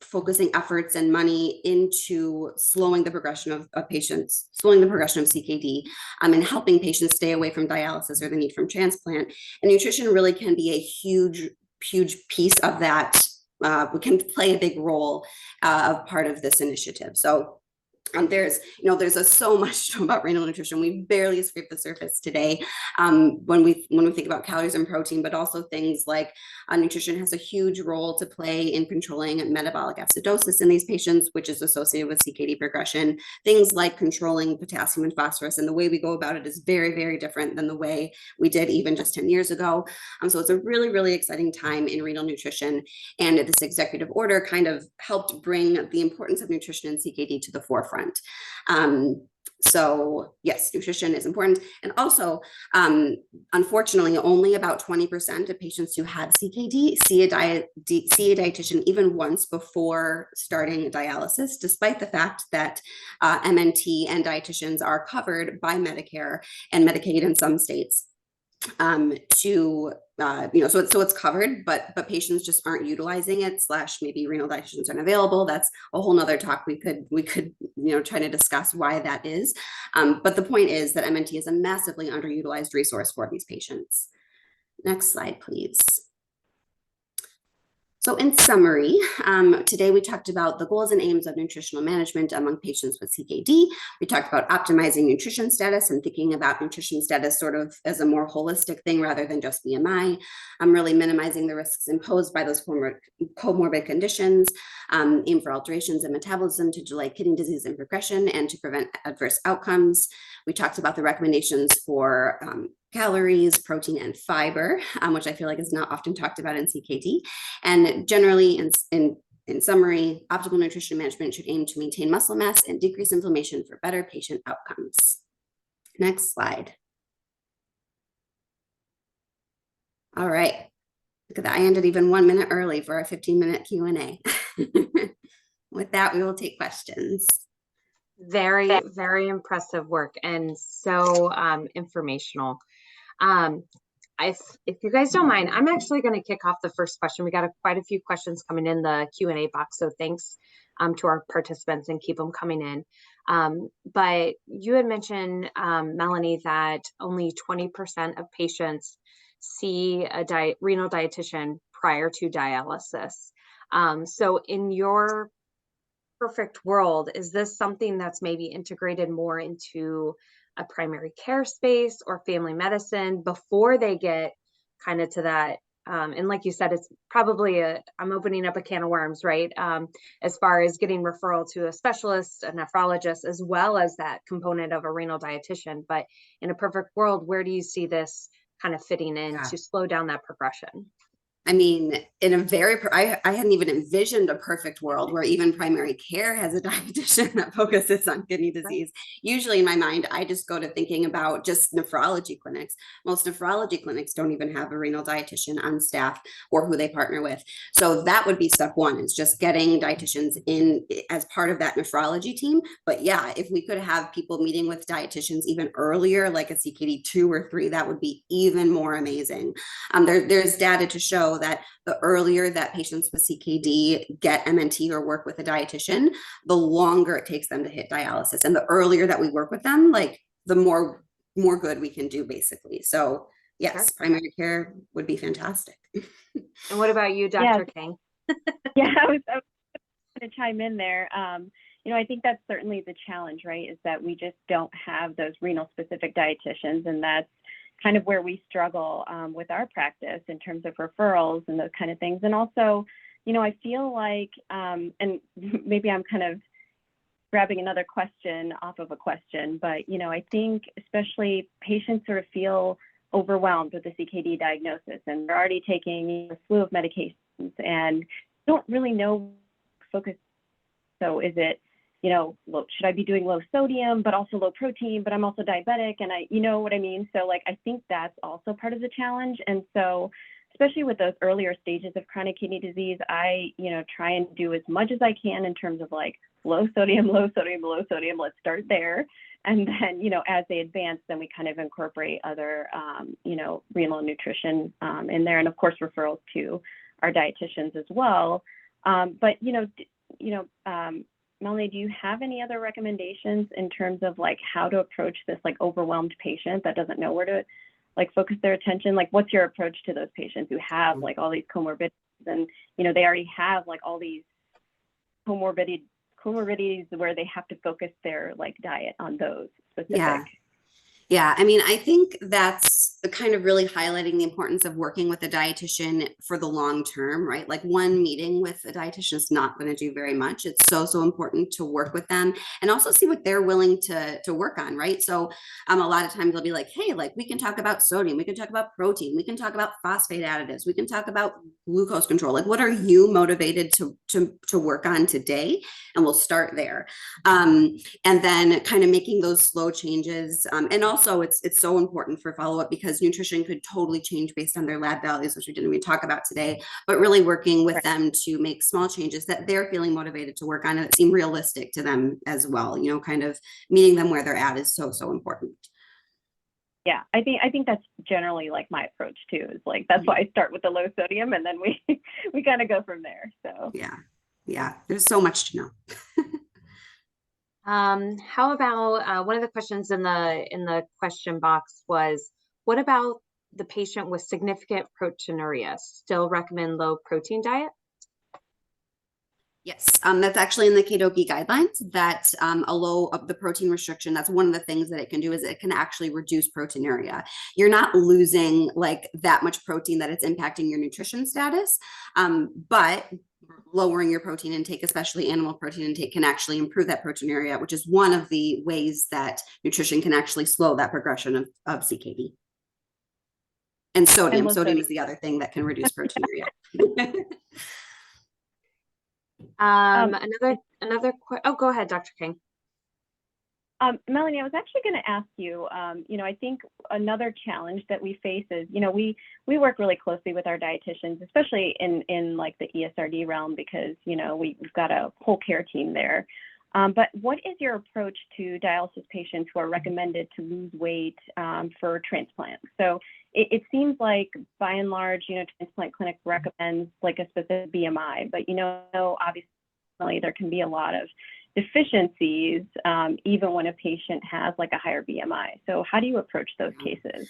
focusing efforts and money into slowing the progression of CKD, and helping patients stay away from dialysis or the need for transplant. And nutrition really can be a huge piece of that. We can play a big role of part of this initiative. So there's so much about renal nutrition. We barely scraped the surface today when we think about calories and protein, but also things like nutrition has a huge role to play in controlling metabolic acidosis in these patients, which is associated with CKD progression. Things like controlling potassium and phosphorus, and the way we go about it is very, very different than the way we did even just 10 years ago. So it's a really, really exciting time in renal nutrition, and this executive order kind of helped bring the importance of nutrition in CKD to the forefront. So yes, nutrition is important. And also, unfortunately, only about 20% of patients who have CKD see a dietitian even once before starting dialysis, despite the fact that MNT and dietitians are covered by Medicare and Medicaid in some states. So it's covered, but patients just aren't utilizing it, / maybe renal dietitians aren't available. That's a whole nother talk we could try to discuss why that is. But the point is that MNT is a massively underutilized resource for these patients. Next slide, please. So in summary, today we talked about the goals and aims of nutritional management among patients with CKD. We talked about optimizing nutrition status and thinking about nutrition status sort of as a more holistic thing rather than just BMI. Really minimizing the risks imposed by those comorbid conditions, aim for alterations in metabolism to delay kidney disease and progression and to prevent adverse outcomes. We talked about the recommendations for calories, protein, and fiber, which I feel like is not often talked about in CKD. And generally, in summary, optimal nutrition management should aim to maintain muscle mass and decrease inflammation for better patient outcomes. Next slide. All right. Look at that. I ended even 1 minute early for our 15-minute Q&A. With that, we will take questions. Very, very impressive work and so informational. If you guys don't mind, I'm actually going to kick off the first question. We got quite a few questions coming in the Q&A box, so thanks to our participants and keep them coming in. But you had mentioned, Melanie, that only 20% of patients see a renal dietitian prior to dialysis. So in your perfect world, is this something that's maybe integrated more into a primary care space or family medicine before they get kind of to that? And like you said, it's probably I'm opening up a can of worms, right? As far as getting referral to a specialist, a nephrologist, as well as that component of a renal dietitian. But in a perfect world, where do you see this kind of fitting in to slow down that progression? I mean, in a very, I hadn't even envisioned a perfect world where even primary care has a dietitian that focuses on kidney disease. Usually in my mind, I just go to thinking about just nephrology clinics. Most nephrology clinics don't even have a renal dietitian on staff or who they partner with. So that would be step one, is just getting dietitians in as part of that nephrology team. But yeah, if we could have people meeting with dietitians even earlier, like a CKD 2 or 3, that would be even more amazing. There's data to show that the earlier that patients with CKD get MNT or work with a dietitian, the longer it takes them to hit dialysis. And the earlier that we work with them, like the more good we can do, basically. So yes, Sure. Primary care would be fantastic. And what about you, Dr. Kang? Yeah, I was going to chime in there. I think that's certainly the challenge, right? Is that we just don't have those renal specific dietitians, and that's kind of where we struggle with our practice in terms of referrals and those kind of things. And also, I feel like, and maybe I'm kind of grabbing another question off of a question, but, I think especially patients sort of feel overwhelmed with the CKD diagnosis, and they're already taking a slew of medications and don't really know focus. So is it, should I be doing low sodium, but also low protein, but I'm also diabetic, and you know what I mean? So like, I think that's also part of the challenge. And so, especially with those earlier stages of chronic kidney disease, I, try and do as much as I can in terms of like low sodium, low sodium, low sodium. Let's start there. And then, as they advance, then we kind of incorporate other, renal nutrition in there. And of course, referrals to our dietitians as well. But, Melanie, do you have any other recommendations in terms of like how to approach this like overwhelmed patient that doesn't know where to like focus their attention? Like, what's your approach to those patients who have like all these comorbidities and, they already have like all these comorbidities where they have to focus their like diet on those specific? Yeah. I mean, I think that's kind of really highlighting the importance of working with a dietitian for the long term, right? Like one meeting with a dietitian is not going to do very much. It's so important to work with them and also see what they're willing to work on, right? So a lot of times they'll be like, hey, like we can talk about sodium, we can talk about protein, we can talk about phosphate additives, we can talk about glucose control. Like, what are you motivated to work on today? And we'll start there. And then kind of making those slow changes. And also it's so important for follow-up because nutrition could totally change based on their lab values, which we didn't even talk about today, but really working with them to make small changes that they're feeling motivated to work on and that seem realistic to them as well. Kind of meeting them where they're at is so important. Yeah, I think that's generally like my approach too, is like, that's why I start with the low sodium and then we kind of go from there. So yeah, there's so much to know. How about one of the questions in the question box was, what about the patient with significant proteinuria? Still recommend low protein diet? Yes, that's actually in the KDOQI guidelines that a low of the protein restriction, that's one of the things that it can do is it can actually reduce proteinuria. You're not losing like that much protein that it's impacting your nutrition status, but lowering your protein intake, especially animal protein intake, can actually improve that proteinuria, which is one of the ways that nutrition can actually slow that progression of CKD. And sodium is the other thing that can reduce proteinuria. Oh, go ahead, Dr. Kang. Melanie, I was actually going to ask you, I think another challenge that we face is, we work really closely with our dietitians, especially in like the ESRD realm, because, we've got a whole care team there. But what is your approach to dialysis patients who are recommended to lose weight for transplant? So it seems like by and large, transplant clinic recommends like a specific BMI, but, obviously there can be a lot of deficiencies, even when a patient has like a higher BMI. So how do you approach those cases?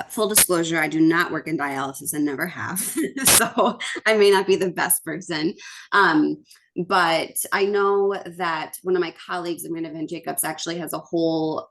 Full disclosure, I do not work in dialysis and never have. So I may not be the best person. But I know that one of my colleagues, Amanda Van Jacobs, actually has a whole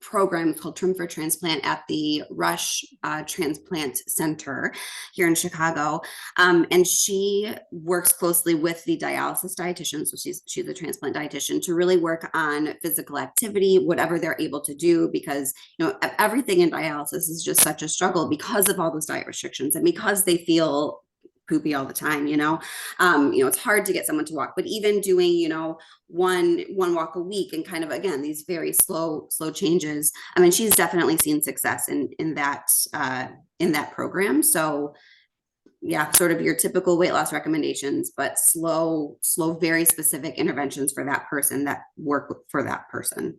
program called Trim for Transplant at the Rush Transplant Center here in Chicago. And she works closely with the dialysis dietitian. So she's a transplant dietitian to really work on physical activity, whatever they're able to do, because, you know, everything in dialysis is just such a struggle because of all those diet restrictions and because they feel poopy all the time, you know, it's hard to get someone to walk, but even doing, you know, one walk a week and kind of, again, these very slow changes. I mean, she's definitely seen success in that program. So yeah, sort of your typical weight loss recommendations, but slow, very specific interventions for that person that work for that person.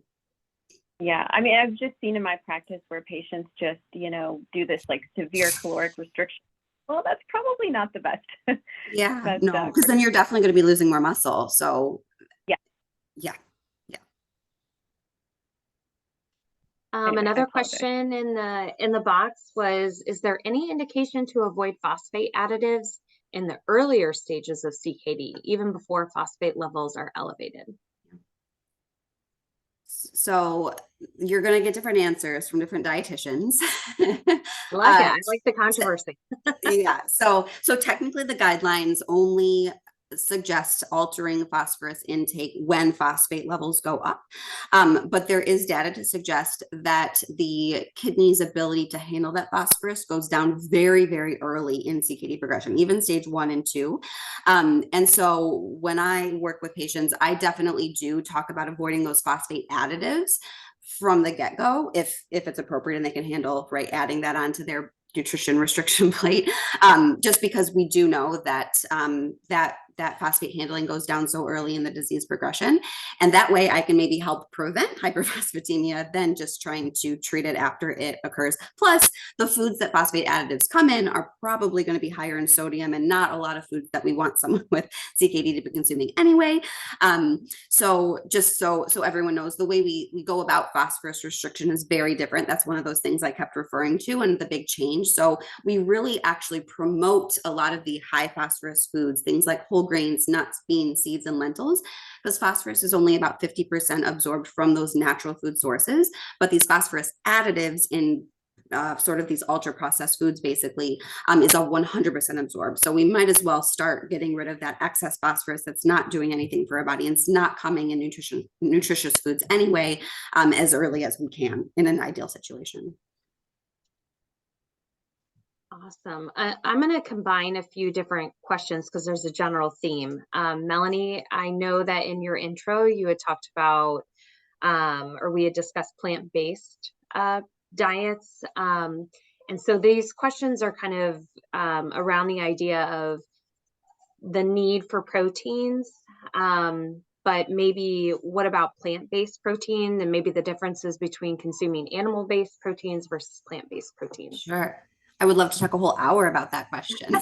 Yeah, I mean, I've just seen in my practice where patients just, you know, do this like severe caloric restriction. Well, that's probably not the best. Yeah, best, no, because then you're definitely going to be losing more muscle. So yeah. Anyway, Another question in the box was, is there any indication to avoid phosphate additives in the earlier stages of CKD, even before phosphate levels are elevated? So you're going to get different answers from different dietitians. I like it. I like the controversy. Yeah. So technically the guidelines only suggest altering phosphorus intake when phosphate levels go up. But there is data to suggest that the kidney's ability to handle that phosphorus goes down very, very early in CKD progression, even stage 1 and 2. And so when I work with patients, I definitely do talk about avoiding those phosphate additives from the get-go, if it's appropriate and they can handle, right, adding that onto their nutrition restriction plate, just because we do know that that phosphate handling goes down so early in the disease progression. And that way I can maybe help prevent hyperphosphatemia than just trying to treat it after it occurs. Plus, the foods that phosphate additives come in are probably going to be higher in sodium and not a lot of foods that we want someone with CKD to be consuming anyway. So just so everyone knows, the way we go about phosphorus restriction is very different. That's one of those things I kept referring to and the big change. So we really actually promote a lot of the high phosphorus foods, things like whole grains, nuts, beans, seeds, and lentils, because phosphorus is only about 50% absorbed from those natural food sources. But these phosphorus additives in sort of these ultra processed foods basically is a 100% absorbed. So we might as well start getting rid of that excess phosphorus that's not doing anything for our body and it's not coming in nutritious foods anyway, as early as we can in an ideal situation. Awesome. I'm going to combine a few different questions because there's a general theme. Melanie, I know that in your intro, you had talked about, or we had discussed plant-based diets. And so these questions are kind of around the idea of the need for proteins, but maybe what about plant-based protein and maybe the differences between consuming animal-based proteins versus plant-based proteins? Sure. I would love to talk a whole hour about that question.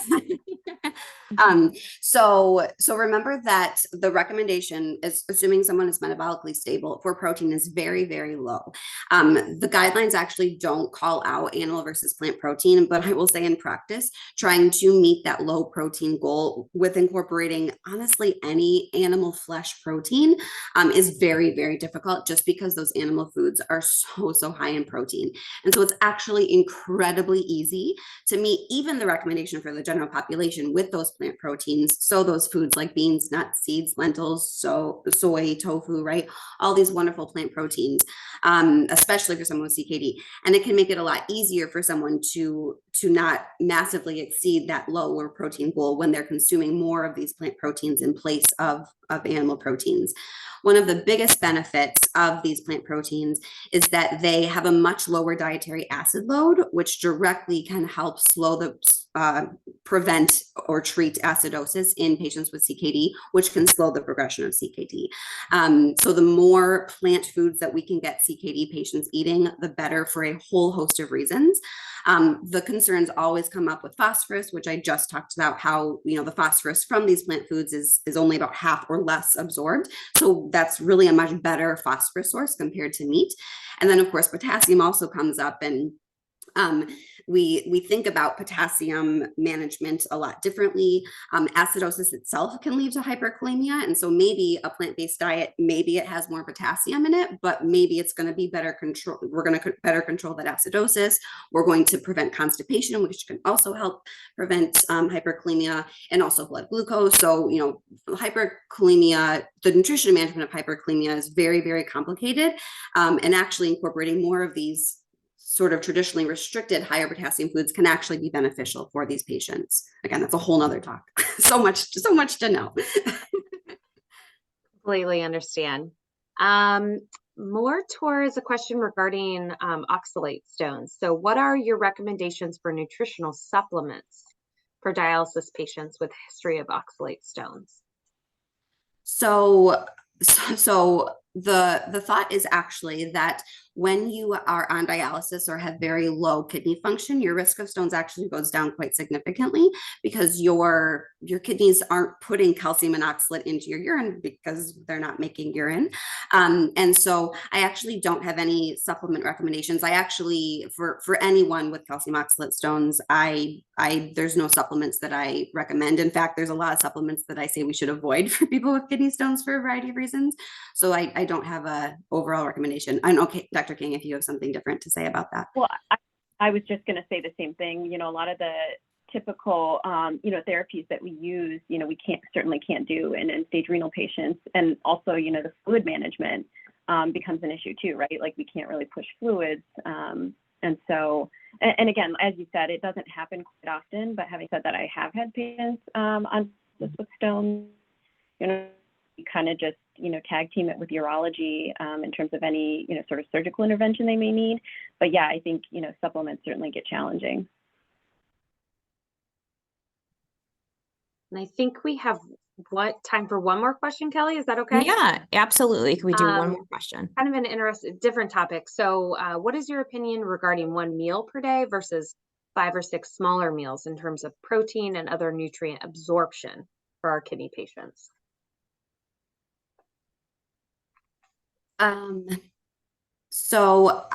So remember that the recommendation is assuming someone is metabolically stable for protein is very, very low. The guidelines actually don't call out animal versus plant protein, but I will say in practice, trying to meet that low protein goal with incorporating honestly any animal flesh protein is very, very difficult just because those animal foods are so high in protein. And so it's actually incredibly easy to meet even the recommendation for the general population with those plant proteins. So those foods like beans, nuts, seeds, lentils, soy, tofu, right? All these wonderful plant proteins, especially for someone with CKD. And it can make it a lot easier for someone to not massively exceed that lower protein goal when they're consuming more of these plant proteins in place of animal proteins. One of the biggest benefits of these plant proteins is that they have a much lower dietary acid load, which directly can help prevent or treat acidosis in patients with CKD, which can slow the progression of CKD. So the more plant foods that we can get CKD patients eating, the better for a whole host of reasons. The concerns always come up with phosphorus, which I just talked about how, the phosphorus from these plant foods is only about half or less absorbed. So that's really a much better phosphorus source compared to meat. And then of course, potassium also comes up, and we think about potassium management a lot differently. Acidosis itself can lead to hyperkalemia. And so maybe a plant-based diet, maybe it has more potassium in it, but maybe it's going to be better control. We're going to better control that acidosis. We're going to prevent constipation, which can also help prevent hyperkalemia, and also blood glucose. So, you know, hyperkalemia, the nutrition management of hyperkalemia is very, very complicated. And actually incorporating more of these sort of traditionally restricted higher potassium foods can actually be beneficial for these patients. Again, that's a whole nother talk. so much to know. Completely understand. More towards a question regarding oxalate stones. So what are your recommendations for nutritional supplements for dialysis patients with a history of oxalate stones? So the thought is actually that when you are on dialysis or have very low kidney function, your risk of stones actually goes down quite significantly, because your kidneys aren't putting calcium and oxalate into your urine because they're not making urine. And so I actually don't have any supplement recommendations. I actually, for anyone with calcium oxalate stones, there's no supplements that I recommend. In fact, there's a lot of supplements that I say we should avoid for people with kidney stones for a variety of reasons. So I don't have a overall recommendation. And okay, Dr. Kang, if you have something different to say about that. Well, I was just going to say the same thing. You know, a lot of the typical, you know, therapies that we use, you know, we certainly can't do in end-stage renal patients. And also, you know, the fluid management becomes an issue too, right? Like we can't really push fluids. And so, and again, as you said, it doesn't happen quite often, but having said that, I have had patients on this with stones, you know, kind of just, you know, tag team it with urology in terms of any, you know, sort of surgical intervention they may need. But yeah, I think, you know, supplements certainly get challenging. And I think we have time for one more question, Kelly? Is that okay? Yeah, absolutely. Can we do one more question? Kind of an interesting, different topic. So what is your opinion regarding one meal per day versus 5 or 6 smaller meals in terms of protein and other nutrient absorption for our kidney patients? So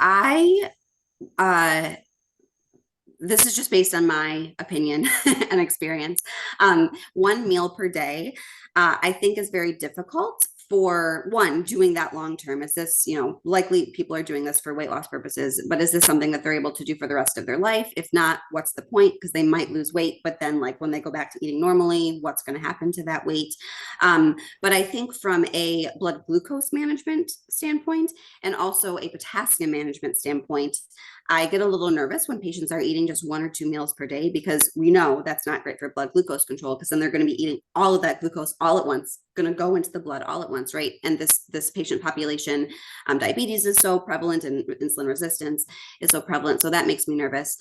this is just based on my opinion and experience. 1 meal per day, I think is very difficult for one doing that long term. Is this, you know, likely people are doing this for weight loss purposes, but is this something that they're able to do for the rest of their life? If not, what's the point? Because they might lose weight, but then like when they go back to eating normally, what's going to happen to that weight? But I think from a blood glucose management standpoint and also a potassium management standpoint, I get a little nervous when patients are eating just 1 or 2 meals per day, because we know that's not great for blood glucose control, because then they're going to be eating all of that glucose all at once, going to go into the blood all at once, right? And this patient population, diabetes is so prevalent and insulin resistance is so prevalent. So that makes me nervous.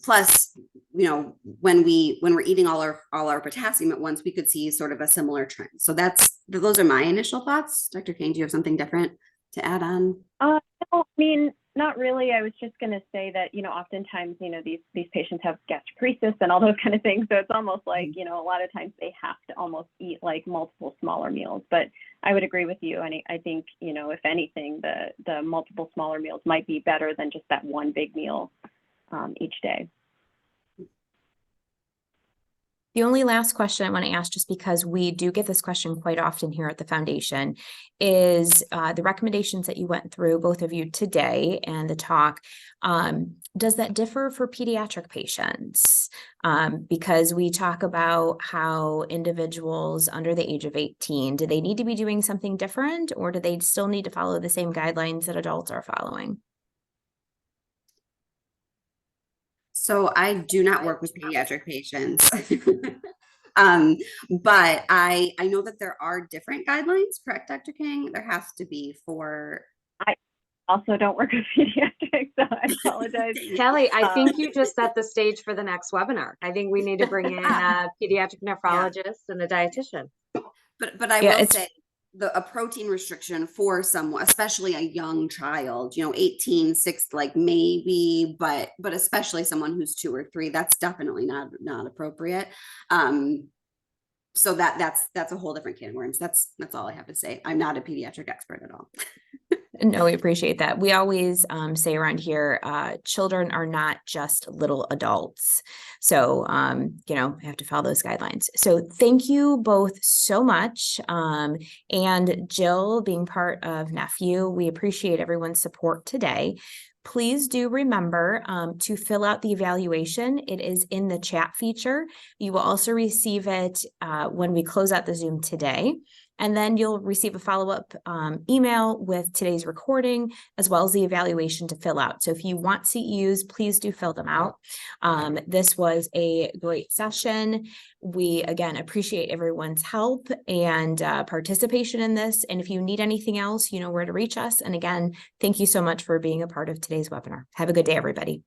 Plus, you know, when we're eating all our potassium at once, we could see sort of a similar trend. So those are my initial thoughts. Dr. Kang, do you have something different to add on? No, I mean, not really. I was just going to say that, you know, oftentimes, you know, these patients have gastroparesis and all those kind of things. So it's almost like, you know, a lot of times they have to almost eat like multiple smaller meals. But I would agree with you. And I think, you know, if anything, the multiple smaller meals might be better than just that one big meal each day. The only last question I want to ask, just because we do get this question quite often here at the foundation, is the recommendations that you went through, both of you today and the talk, does that differ for pediatric patients? Because we talk about how individuals under the age of 18, do they need to be doing something different, or do they still need to follow the same guidelines that adults are following? So I do not work with pediatric patients. But I know that there are different guidelines, correct, Dr. Kang? There has to be for... I also don't work with pediatrics, so I apologize. Kelly, I think you just set the stage for the next webinar. I think we need to bring in a pediatric nephrologist and a dietitian. But I will say, a protein restriction for someone, especially a young child, you know, 18, 6, like maybe, but especially someone who's 2 or 3, that's definitely not appropriate. So that's a whole different can of worms. That's all I have to say. I'm not a pediatric expert at all. No, we appreciate that. We always say around here, children are not just little adults. So, you have to follow those guidelines. So thank you both so much. And Jill being part of Nephew, we appreciate everyone's support today. Please do remember to fill out the evaluation. It is in the chat feature. You will also receive it when we close out the Zoom today. And then you'll receive a follow-up email with today's recording, as well as the evaluation to fill out. So if you want CEUs, please do fill them out. This was a great session. We, again, appreciate everyone's help and participation in this. And if you need anything else, you know where to reach us. And again, thank you so much for being a part of today's webinar. Have a good day, everybody.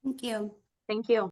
Thank you. Thank you.